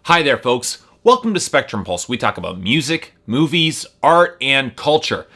Hi there, folks. Welcome to Spectrum Pulse. We talk about music, movies, art, and culture.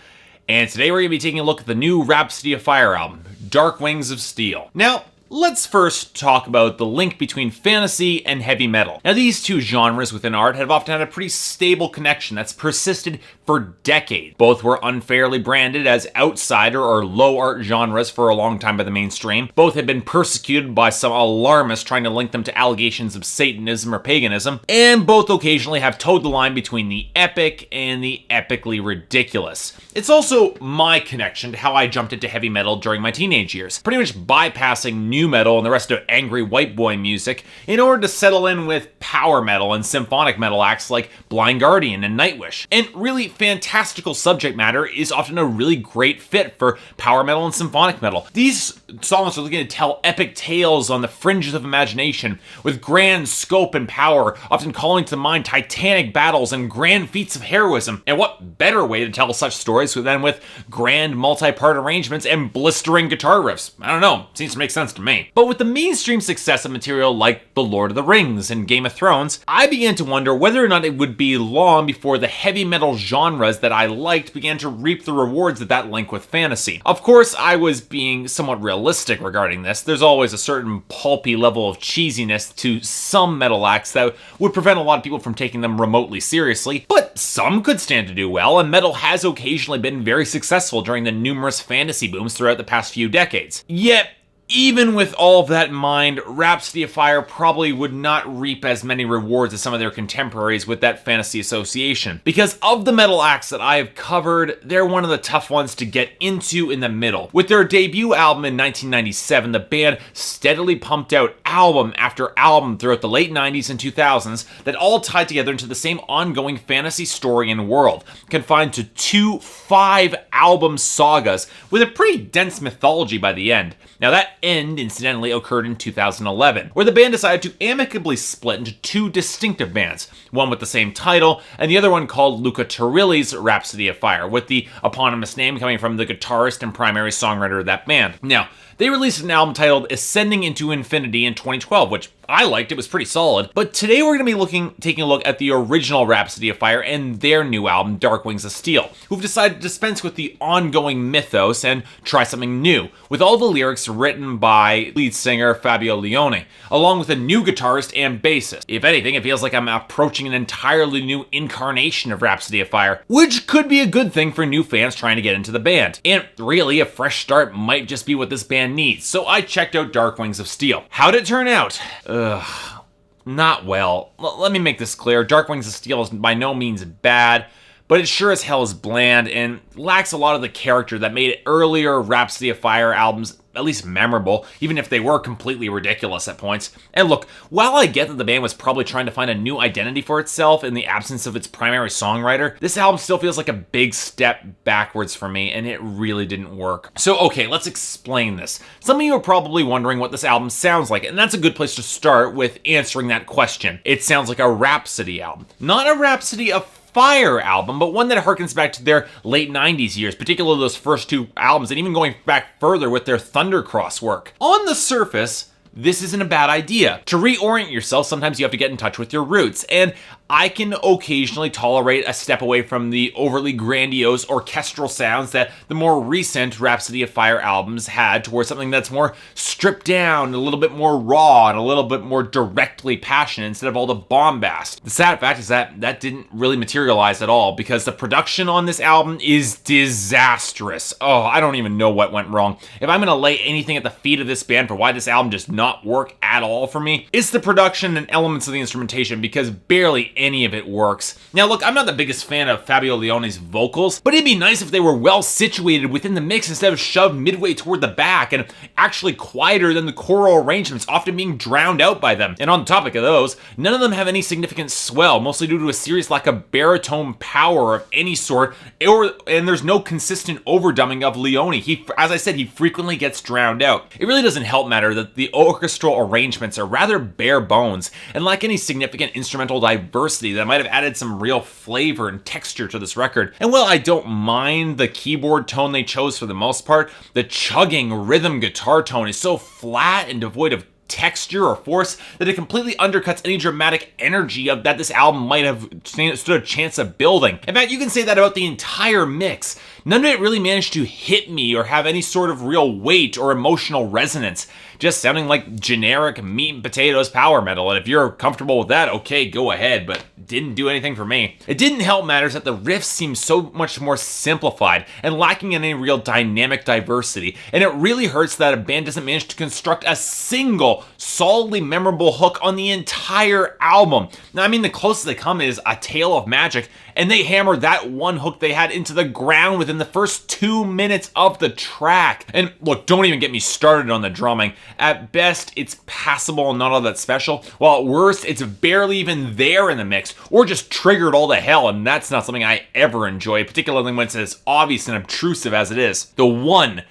And today we're going to be taking a look at the new Rhapsody of Fire album, Dark Wings of Steel. Now, let's first talk about the link between fantasy and heavy metal. Now, these two genres within art have often had a pretty stable connection that's persisted for decades. Both were unfairly branded as outsider or low art genres for a long time by the mainstream. Both had been persecuted by some alarmists trying to link them to allegations of Satanism or paganism. And both occasionally have towed the line between the epic and the epically ridiculous. It's also my connection to how I jumped into heavy metal during my teenage years, pretty much bypassing new metal and the rest of angry white boy music in order to settle in with power metal and symphonic metal acts like Blind Guardian and Nightwish. And really fantastical subject matter is often a really great fit for power metal and symphonic metal. These songs are looking to tell epic tales on the fringes of imagination with grand scope and power, often calling to mind titanic battles and grand feats of heroism. And what better way to tell such stories than with grand multi-part arrangements and blistering guitar riffs? I don't know, seems to make sense to me. But with the mainstream success of material like The Lord of the Rings and Game of Thrones, I began to wonder whether or not it would be long before the heavy metal genres that I liked began to reap the rewards of that link with fantasy. Of course, I was being somewhat realistic regarding this. There's always a certain pulpy level of cheesiness to some metal acts that would prevent a lot of people from taking them remotely seriously, but some could stand to do well, and metal has occasionally been very successful during the numerous fantasy booms throughout the past few decades. Yet, even with all of that in mind, Rhapsody of Fire probably would not reap as many rewards as some of their contemporaries with that fantasy association. Because of the metal acts that I have covered, they're one of the tough ones to get into in the middle. With their debut album in 1997, the band steadily pumped out album after album throughout the late 90s and 2000s that all tied together into the same ongoing fantasy story and world, confined to 2 5-album sagas with a pretty dense mythology by the end. Now, that end, incidentally, occurred in 2011, where the band decided to amicably split into 2 distinctive bands, one with the same title, and the other one called Luca Turilli's Rhapsody of Fire, with the eponymous name coming from the guitarist and primary songwriter of that band. Now, they released an album titled Ascending into Infinity in 2012, which I liked. It was pretty solid. But today we're going to be taking a look at the original Rhapsody of Fire and their new album, Dark Wings of Steel, who've decided to dispense with the ongoing mythos and try something new, with all the lyrics written by lead singer Fabio Leone, along with a new guitarist and bassist. If anything, it feels like I'm approaching an entirely new incarnation of Rhapsody of Fire, which could be a good thing for new fans trying to get into the band. And really, a fresh start might just be what this band needs, so I checked out Dark Wings of Steel. How'd it turn out? Not well. Let me make this clear. Dark Wings of Steel is by no means bad, but it sure as hell is bland and lacks a lot of the character that made earlier Rhapsody of Fire albums at least memorable, even if they were completely ridiculous at points. And look, while I get that the band was probably trying to find a new identity for itself in the absence of its primary songwriter, this album still feels like a big step backwards for me, and it really didn't work. So okay, let's explain this. Some of you are probably wondering what this album sounds like, and that's a good place to start with answering that question. It sounds like a Rhapsody album. Not a Rhapsody of Fire album, but one that harkens back to their late 90s years, particularly those first 2 albums, and even going back further with their Thundercross work. On the surface, this isn't a bad idea. To reorient yourself, sometimes you have to get in touch with your roots, and I can occasionally tolerate a step away from the overly grandiose orchestral sounds that the more recent Rhapsody of Fire albums had towards something that's more stripped down, a little bit more raw, and a little bit more directly passionate instead of all the bombast. The sad fact is that didn't really materialize at all, because the production on this album is disastrous. Oh, I don't even know what went wrong. If I'm gonna lay anything at the feet of this band for why this album does not work at all for me, it's the production and elements of the instrumentation, because barely any of it works. Now look, I'm not the biggest fan of Fabio Leone's vocals, but it'd be nice if they were well situated within the mix instead of shoved midway toward the back and actually quieter than the choral arrangements, often being drowned out by them. And on the topic of those, none of them have any significant swell, mostly due to a serious lack of baritone power of any sort, and there's no consistent overdubbing of Leone. As I said, he frequently gets drowned out. It really doesn't help matter that the orchestral arrangements are rather bare bones and lack any significant instrumental diversity that might have added some real flavor and texture to this record. And while I don't mind the keyboard tone they chose for the most part, the chugging rhythm guitar tone is so flat and devoid of texture or force that it completely undercuts any dramatic energy of that this album might have stood a chance of building. In fact, you can say that about the entire mix. None of it really managed to hit me or have any sort of real weight or emotional resonance, just sounding like generic meat and potatoes power metal, and if you're comfortable with that, okay, go ahead, but didn't do anything for me. It didn't help matters that the riffs seem so much more simplified and lacking in any real dynamic diversity, and it really hurts that a band doesn't manage to construct a single solidly memorable hook on the entire album. Now, I mean, the closest they come is A Tale of Magic, and they hammered that one hook they had into the ground within the first 2 minutes of the track. And look, don't even get me started on the drumming. At best, it's passable and not all that special, while at worst, it's barely even there in the mix, or just triggered all to hell, and that's not something I ever enjoy, particularly when it's as obvious and obtrusive as it is. The one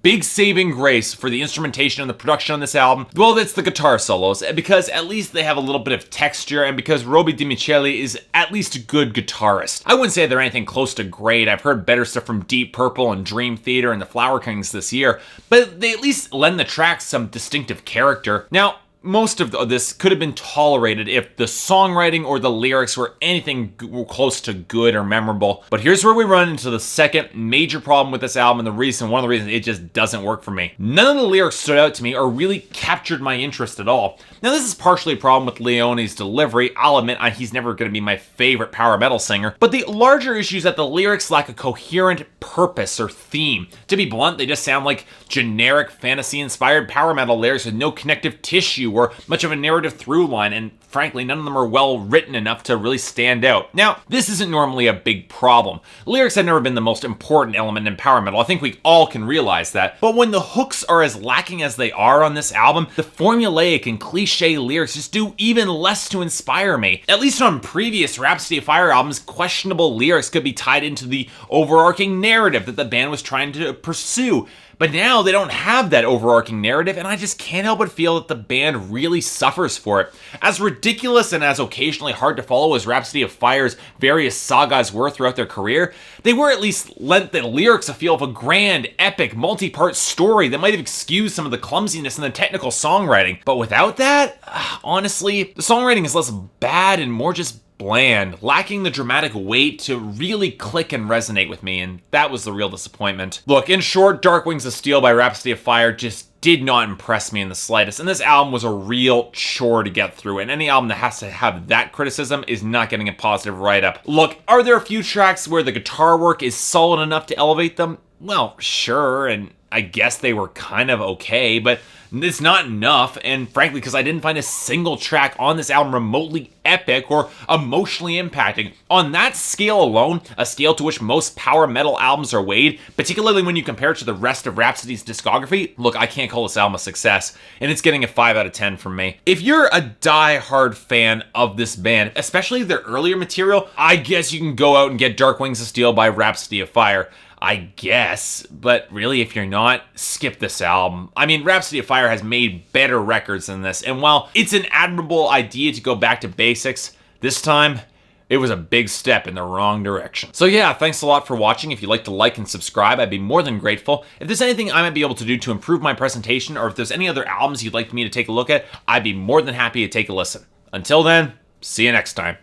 big saving grace for the instrumentation and the production on this album, well, that's the guitar solos, because at least they have a little bit of texture, and because Roby DiMichele is at least a good guitarist. I wouldn't say they're anything close to great. I've heard better stuff from Deep Purple and Dream Theater and the Flower Kings this year, but they at least lend the tracks some distinctive character. Now, most of this could have been tolerated if the songwriting or the lyrics were anything close to good or memorable. But here's where we run into the second major problem with this album, and one of the reasons it just doesn't work for me. None of the lyrics stood out to me or really captured my interest at all. Now, this is partially a problem with Leone's delivery. I'll admit he's never going to be my favorite power metal singer, but the larger issue is that the lyrics lack a coherent purpose or theme. To be blunt, they just sound like generic fantasy-inspired power metal lyrics with no connective tissue or much of a narrative through line, and frankly, none of them are well written enough to really stand out. Now, this isn't normally a big problem. Lyrics have never been the most important element in power metal. I think we all can realize that. But when the hooks are as lacking as they are on this album, the formulaic and cliche lyrics just do even less to inspire me. At least on previous Rhapsody of Fire albums, questionable lyrics could be tied into the overarching narrative that the band was trying to pursue. But now they don't have that overarching narrative, and I just can't help but feel that the band really suffers for it. As ridiculous and as occasionally hard to follow as Rhapsody of Fire's various sagas were throughout their career, they were at least lent the lyrics a feel of a grand, epic, multi-part story that might have excused some of the clumsiness in the technical songwriting. But without that, honestly, the songwriting is less bad and more just bland, lacking the dramatic weight to really click and resonate with me, and that was the real disappointment. Look, in short, Dark Wings of Steel by Rhapsody of Fire just did not impress me in the slightest, and this album was a real chore to get through, and any album that has to have that criticism is not getting a positive write-up. Look, are there a few tracks where the guitar work is solid enough to elevate them? Well, sure, and I guess they were kind of okay, but it's not enough, and frankly, because I didn't find a single track on this album remotely epic or emotionally impacting. On that scale alone, a scale to which most power metal albums are weighed, particularly when you compare it to the rest of Rhapsody's discography, look, I can't call this album a success, and it's getting a 5 out of 10 from me. If you're a die-hard fan of this band, especially their earlier material, I guess you can go out and get Dark Wings of Steel by Rhapsody of Fire. I guess, but really, if you're not, skip this album. I mean, Rhapsody of Fire has made better records than this, and while it's an admirable idea to go back to basics, this time, it was a big step in the wrong direction. So yeah, thanks a lot for watching. If you'd like to like and subscribe, I'd be more than grateful. If there's anything I might be able to do to improve my presentation, or if there's any other albums you'd like me to take a look at, I'd be more than happy to take a listen. Until then, see you next time.